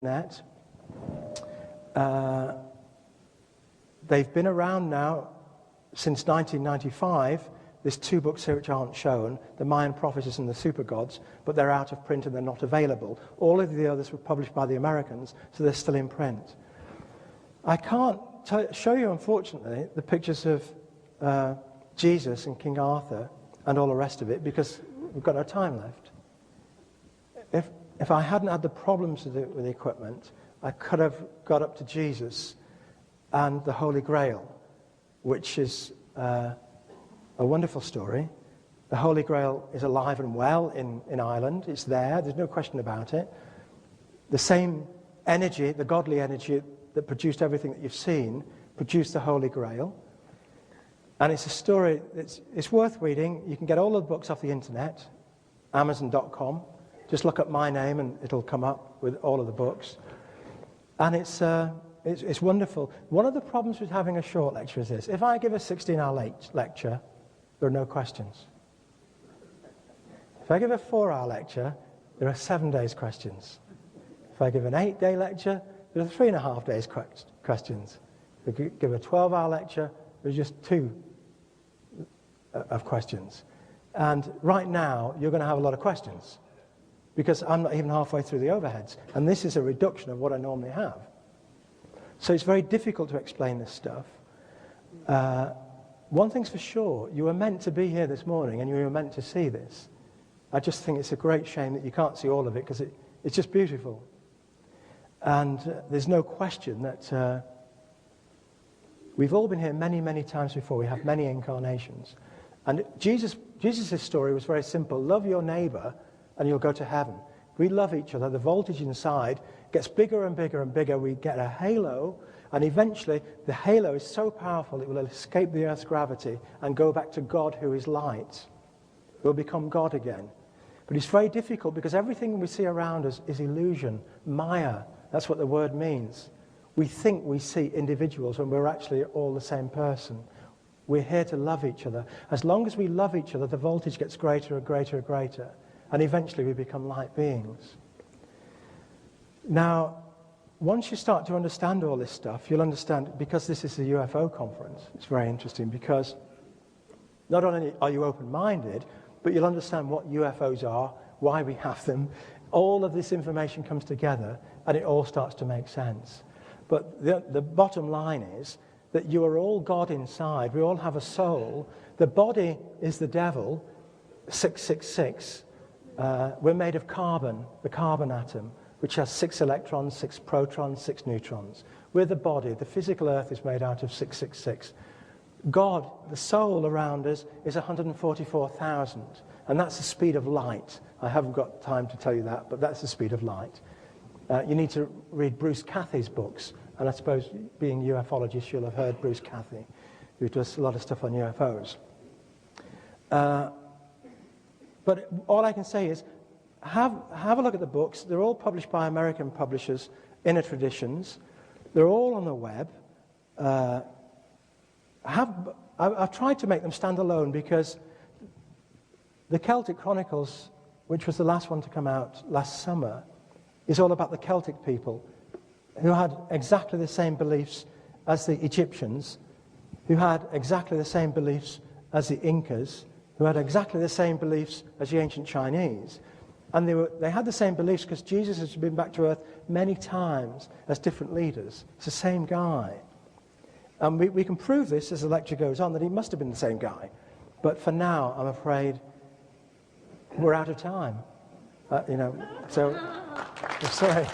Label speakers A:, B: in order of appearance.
A: internet. They've been around now since 1995. There's 2 books here which aren't shown, the Mayan Prophecies and the Super Gods, but they're out of print and they're not available. All of the others were published by the Americans, so they're still in print. I can't show you, unfortunately, the pictures of Jesus and King Arthur and all the rest of it, because we've got no time left. If I hadn't had the problems with the equipment, I could have got up to Jesus and the Holy Grail, which is a wonderful story. The Holy Grail is alive and well in Ireland. It's there's no question about it. The same energy, the godly energy that produced everything that you've seen, produced the Holy Grail. And it's a story it's worth reading. You can get all of the books off the internet, Amazon.com. Just look up my name and it'll come up with all of the books. And it's wonderful. One of the problems with having a short lecture is this. If I give a 16-hour lecture, there are no questions. If I give a 4-hour lecture, there are 7 days questions. If I give an 8-day lecture, there are 3.5 days questions. If I give a 12-hour lecture, there's just 2 of questions. And right now, you're going to have a lot of questions, because I'm not even halfway through the overheads. And this is a reduction of what I normally have. So it's very difficult to explain this stuff. One thing's for sure, you were meant to be here this morning and you were meant to see this. I just think it's a great shame that you can't see all of it, because it's just beautiful. And there's no question that we've all been here many, many times before. We have many incarnations. And Jesus' story was very simple. Love your neighbor and you'll go to heaven. We love each other. The voltage inside gets bigger and bigger and bigger. We get a halo, and eventually the halo is so powerful it will escape the Earth's gravity and go back to God, who is light. We'll become God again. But it's very difficult, because everything we see around us is illusion, Maya. That's what the word means. We think we see individuals when we're actually all the same person. We're here to love each other. As long as we love each other, the voltage gets greater and greater and greater. And eventually we become light beings. Now, once you start to understand all this stuff, you'll understand, because this is a UFO conference, it's very interesting, because not only are you open-minded, but you'll understand what UFOs are, why we have them. All of this information comes together, and it all starts to make sense. But the bottom line is that you are all God inside. We all have a soul. The body is the devil, 666. We're made of carbon, the carbon atom, which has 6 electrons, 6 protons, 6 neutrons. We're the body. The physical earth is made out of 666. God, the soul around us, is 144,000, and that's the speed of light. I haven't got time to tell you that, but that's the speed of light. You need to read Bruce Cathy's books, and I suppose, being a ufologist, you'll have heard Bruce Cathy, who does a lot of stuff on UFOs. But all I can say is, have a look at the books. They're all published by American publishers, Inner Traditions. They're all on the web. I've tried to make them stand alone, because the Celtic Chronicles, which was the last one to come out last summer, is all about the Celtic people who had exactly the same beliefs as the Egyptians, who had exactly the same beliefs as the Incas, who had exactly the same beliefs as the ancient Chinese. And they had the same beliefs because Jesus has been back to earth many times as different leaders. It's the same guy. And we can prove this as the lecture goes on, that he must have been the same guy. But for now, I'm afraid we're out of time. So, I'm sorry.